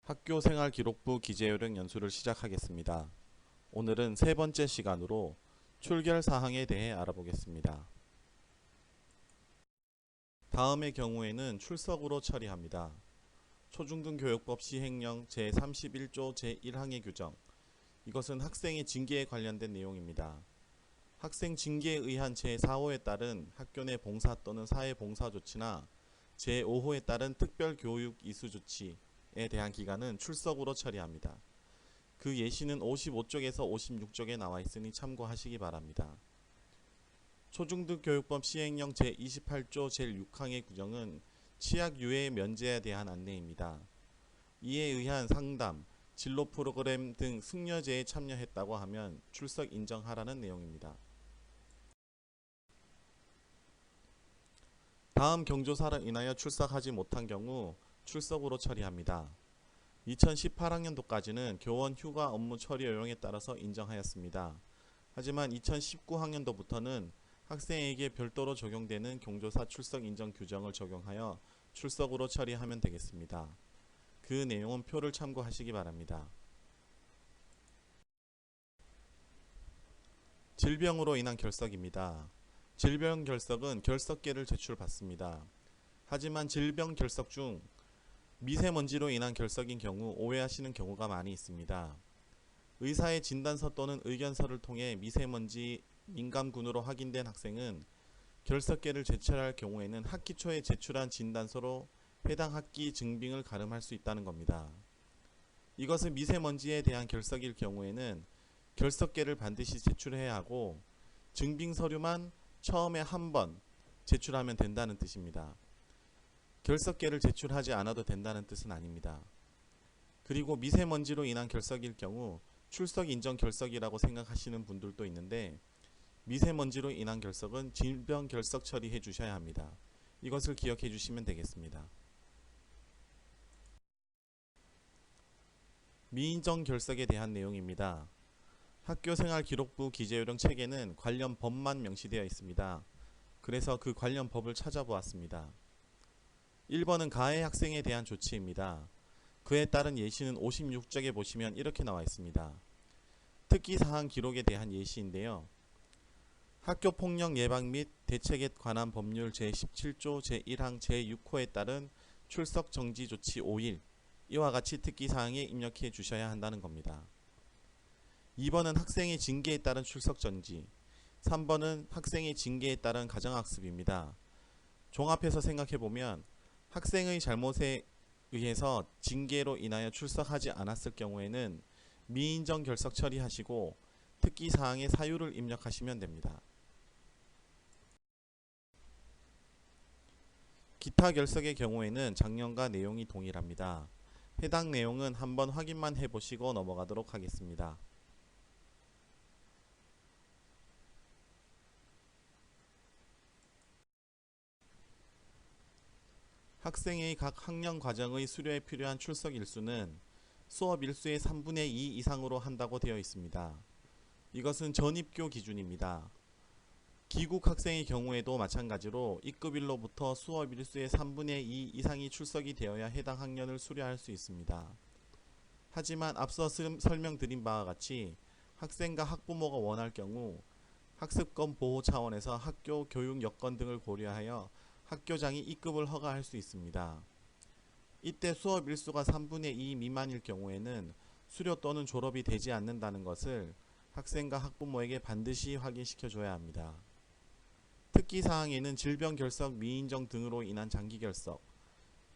학교생활기록부 기재요령 연수를 시작하겠습니다. 오늘은 세 번째 시간으로 출결 사항에 대해 알아보겠습니다. 다음의 경우에는 출석으로 처리합니다. 초중등교육법 시행령 제31조 제1항의 규정. 이것은 학생의 징계에 관련된 내용입니다. 학생 징계에 의한 제4호에 따른 학교 내 봉사 또는 사회봉사 조치나 제5호에 따른 특별교육 이수 조치에 대한 기간은 출석으로 처리합니다. 그 예시는 55쪽에서 56쪽에 나와 있으니 참고하시기 바랍니다. 초중등교육법 시행령 제28조 제6항의 규정은 치약 유해 면제에 대한 안내입니다. 이에 의한 상담, 진로 프로그램 등 승려제에 참여했다고 하면 출석 인정하라는 내용입니다. 다음 경조사로 인하여 출석하지 못한 경우 출석으로 처리합니다. 2018학년도까지는 교원 휴가 업무 처리 요령에 따라서 인정하였습니다. 하지만 2019학년도부터는 학생에게 별도로 적용되는 경조사 출석 인정 규정을 적용하여 출석으로 처리하면 되겠습니다. 그 내용은 표를 참고하시기 바랍니다. 질병으로 인한 결석입니다. 질병 결석은 결석계를 제출받습니다. 하지만 질병 결석 중 미세먼지로 인한 결석인 경우 오해하시는 경우가 많이 있습니다. 의사의 진단서 또는 의견서를 통해 미세먼지 민감군으로 확인된 학생은 결석계를 제출할 경우에는 학기 초에 제출한 진단서로 해당 학기 증빙을 가름할 수 있다는 겁니다. 이것은 미세먼지에 대한 결석일 경우에는 결석계를 반드시 제출해야 하고 증빙 서류만 처음에 한 번 제출하면 된다는 뜻입니다. 결석계를 제출하지 않아도 된다는 뜻은 아닙니다. 그리고 미세먼지로 인한 결석일 경우 출석 인정 결석이라고 생각하시는 분들도 있는데 미세먼지로 인한 결석은 질병 결석 처리해 주셔야 합니다. 이것을 기억해 주시면 되겠습니다. 미인정 결석에 대한 내용입니다. 학교생활기록부 기재요령 책에는 관련 법만 명시되어 있습니다. 그래서 그 관련 법을 찾아보았습니다. 1번은 가해 학생에 대한 조치입니다. 그에 따른 예시는 56쪽에 보시면 이렇게 나와 있습니다. 특기사항 기록에 대한 예시인데요. 학교폭력 예방 및 대책에 관한 법률 제17조 제1항 제6호에 따른 출석 정지 조치 5일 이와 같이 특기사항에 입력해 주셔야 한다는 겁니다. 2번은 학생의 징계에 따른 출석 정지, 3번은 학생의 징계에 따른 가정학습입니다. 종합해서 생각해보면 학생의 잘못에 의해서 징계로 인하여 출석하지 않았을 경우에는 미인정 결석 처리하시고 특기사항의 사유를 입력하시면 됩니다. 기타 결석의 경우에는 작년과 내용이 동일합니다. 해당 내용은 한번 확인만 해보시고 넘어가도록 하겠습니다. 학생의 각 학년 과정의 수료에 필요한 출석 일수는 수업 일수의 3분의 2 이상으로 한다고 되어 있습니다. 이것은 전입교 기준입니다. 기국 학생의 경우에도 마찬가지로 입급일로부터 수업 일수의 3분의 2 이상이 출석이 되어야 해당 학년을 수료할 수 있습니다. 하지만 앞서 설명드린 바와 같이 학생과 학부모가 원할 경우 학습권 보호 차원에서 학교 교육 여건 등을 고려하여 학교장이 입급을 허가할 수 있습니다. 이때 수업 일수가 3분의 2 미만일 경우에는 수료 또는 졸업이 되지 않는다는 것을 학생과 학부모에게 반드시 확인시켜 줘야 합니다. 특기사항에는 질병 결석, 미인정 등으로 인한 장기 결석,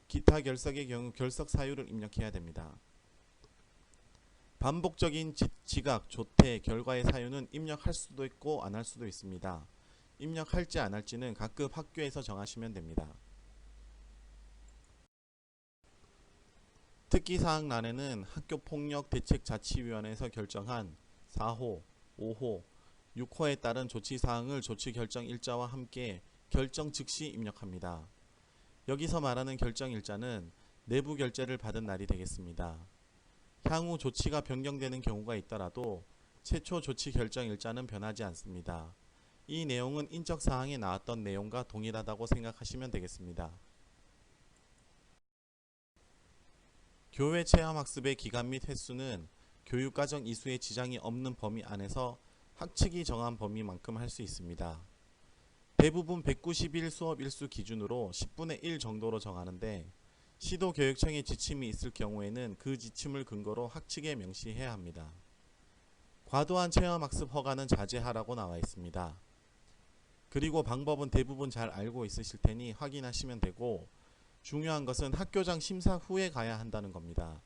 기타 결석의 경우 결석 사유를 입력해야 됩니다. 반복적인 지각, 조퇴, 결과의 사유는 입력할 수도 있고 안 할 수도 있습니다. 입력할지 안 할지는 각급 학교에서 정하시면 됩니다. 특기사항란에는 학교폭력대책자치위원회에서 결정한 4호, 5호, 6호에 따른 조치사항을 조치결정 일자와 함께 결정 즉시 입력합니다. 여기서 말하는 결정 일자는 내부 결재를 받은 날이 되겠습니다. 향후 조치가 변경되는 경우가 있더라도 최초 조치 결정 일자는 변하지 않습니다. 이 내용은 인적사항에 나왔던 내용과 동일하다고 생각하시면 되겠습니다. 교외 체험학습의 기간 및 횟수는 교육과정 이수에 지장이 없는 범위 안에서 학칙이 정한 범위만큼 할 수 있습니다. 대부분 190일 수업 일수 기준으로 10분의 1 정도로 정하는데 시도교육청의 지침이 있을 경우에는 그 지침을 근거로 학칙에 명시해야 합니다. 과도한 체험학습 허가는 자제하라고 나와 있습니다. 그리고 방법은 대부분 잘 알고 있으실 테니 확인하시면 되고, 중요한 것은 학교장 심사 후에 가야 한다는 겁니다.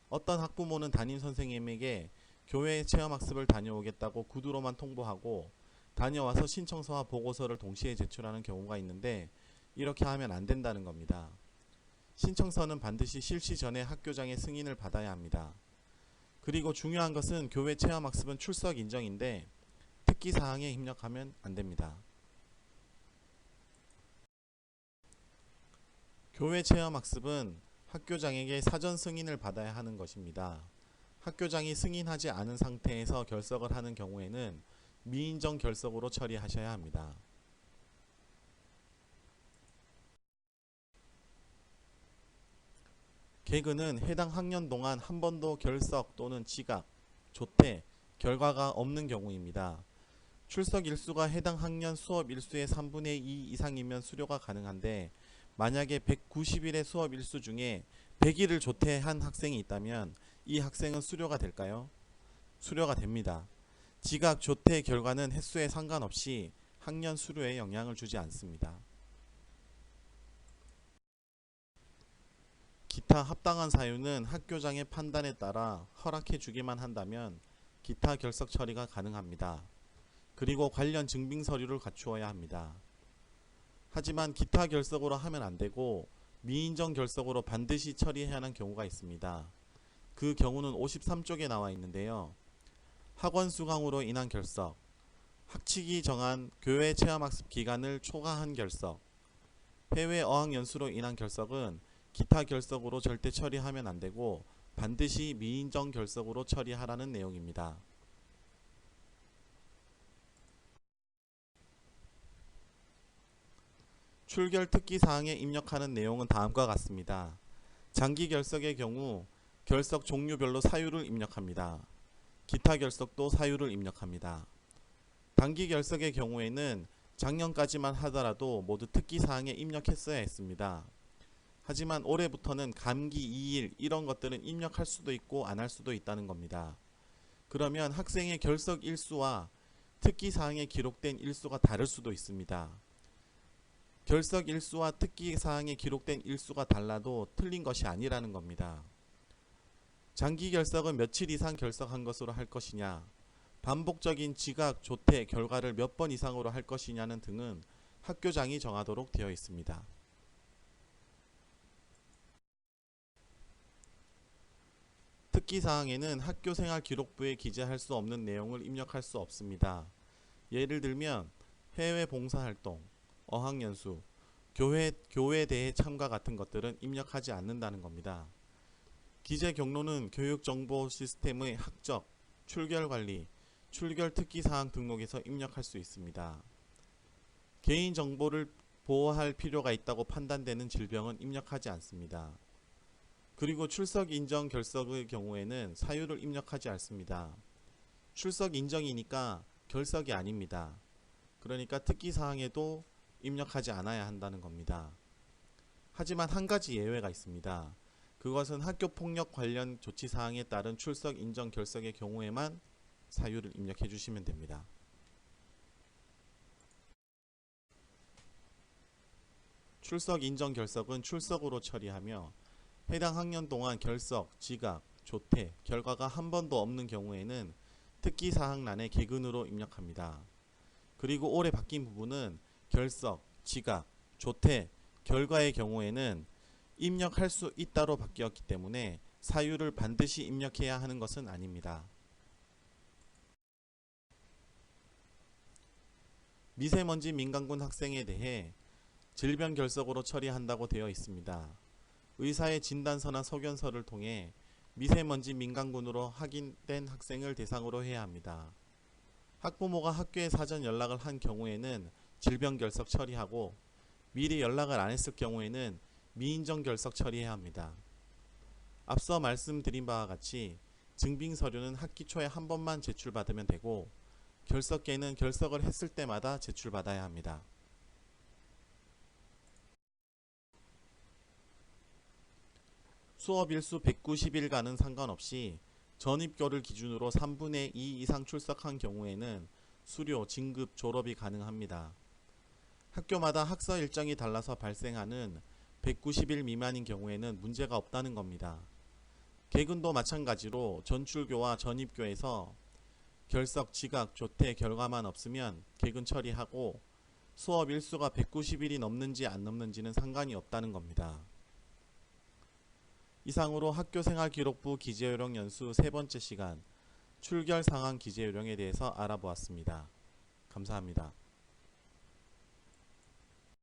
어떤 학부모는 담임 선생님에게 교외 체험학습을 다녀오겠다고 구두로만 통보하고 다녀와서 신청서와 보고서를 동시에 제출하는 경우가 있는데, 이렇게 하면 안 된다는 겁니다. 신청서는 반드시 실시 전에 학교장의 승인을 받아야 합니다. 그리고 중요한 것은 교외 체험학습은 출석 인정인데 특기사항에 입력하면 안 됩니다. 교외 체험학습은 학교장에게 사전 승인을 받아야 하는 것입니다. 학교장이 승인하지 않은 상태에서 결석을 하는 경우에는 미인정 결석으로 처리하셔야 합니다. 개근은 해당 학년 동안 한 번도 결석 또는 지각, 조퇴, 결과가 없는 경우입니다. 출석 일수가 해당 학년 수업 일수의 3분의 2 이상이면 수료가 가능한데, 만약에 190일의 수업 일수 중에 100일을 조퇴한 학생이 있다면 이 학생은 수료가 될까요? 수료가 됩니다. 지각, 조퇴 결과는 횟수에 상관없이 학년 수료에 영향을 주지 않습니다. 기타 합당한 사유는 학교장의 판단에 따라 허락해 주기만 한다면 기타 결석 처리가 가능합니다. 그리고 관련 증빙 서류를 갖추어야 합니다. 하지만 기타 결석으로 하면 안 되고 미인정 결석으로 반드시 처리해야 하는 경우가 있습니다. 그 경우는 53쪽에 나와 있는데요. 학원 수강으로 인한 결석, 학칙이 정한 교외 체험학습 기간을 초과한 결석, 해외 어학연수로 인한 결석은 기타 결석으로 절대 처리하면 안 되고 반드시 미인정 결석으로 처리하라는 내용입니다. 출결 특기사항에 입력하는 내용은 다음과 같습니다. 장기 결석의 경우 결석 종류별로 사유를 입력합니다. 기타 결석도 사유를 입력합니다. 단기 결석의 경우에는 작년까지만 하더라도 모두 특기사항에 입력했어야 했습니다. 하지만 올해부터는 감기 2일 이런 것들은 입력할 수도 있고 안 할 수도 있다는 겁니다. 그러면 학생의 결석 일수와 특기사항에 기록된 일수가 다를 수도 있습니다. 결석 일수와 특기사항에 기록된 일수가 달라도 틀린 것이 아니라는 겁니다. 장기 결석은 며칠 이상 결석한 것으로 할 것이냐, 반복적인 지각, 조퇴, 결과를 몇 번 이상으로 할 것이냐는 등은 학교장이 정하도록 되어 있습니다. 특기사항에는 학교생활기록부에 기재할 수 없는 내용을 입력할 수 없습니다. 예를 들면 해외 봉사활동, 어학연수, 교회대회 참가 같은 것들은 입력하지 않는다는 겁니다. 기재 경로는 교육정보 시스템의 학적, 출결관리, 출결 특기사항 등록에서 입력할 수 있습니다. 개인정보를 보호할 필요가 있다고 판단되는 질병은 입력하지 않습니다. 그리고 출석 인정 결석의 경우에는 사유를 입력하지 않습니다. 출석 인정이니까 결석이 아닙니다. 그러니까 특기사항에도 입력하지 않아야 한다는 겁니다. 하지만 한 가지 예외가 있습니다. 그것은 학교폭력 관련 조치사항에 따른 출석 인정 결석의 경우에만 사유를 입력해 주시면 됩니다. 출석 인정 결석은 출석으로 처리하며 해당 학년 동안 결석, 지각, 조퇴, 결과가 한 번도 없는 경우에는 특기사항란에 개근으로 입력합니다. 그리고 올해 바뀐 부분은 결석, 지각, 조퇴, 결과의 경우에는 입력할 수 있다로 바뀌었기 때문에 사유를 반드시 입력해야 하는 것은 아닙니다. 미세먼지 민감군 학생에 대해 질병 결석으로 처리한다고 되어 있습니다. 의사의 진단서나 소견서를 통해 미세먼지 민감군으로 확인된 학생을 대상으로 해야 합니다. 학부모가 학교에 사전 연락을 한 경우에는 질병 결석 처리하고 미리 연락을 안 했을 경우에는 미인정 결석 처리해야 합니다. 앞서 말씀드린 바와 같이 증빙 서류는 학기 초에 한 번만 제출받으면 되고 결석계는 결석을 했을 때마다 제출받아야 합니다. 수업 일수 190일간은 상관없이 전입교를 기준으로 3분의 2 이상 출석한 경우에는 수료, 진급, 졸업이 가능합니다. 학교마다 학사 일정이 달라서 발생하는 190일 미만인 경우에는 문제가 없다는 겁니다. 개근도 마찬가지로 전출교와 전입교에서 결석, 지각, 조퇴 결과만 없으면 개근 처리하고 수업 일수가 190일이 넘는지 안 넘는지는 상관이 없다는 겁니다. 이상으로 학교생활기록부 기재요령 연수 세 번째 시간 출결 상황 기재요령에 대해서 알아보았습니다. 감사합니다.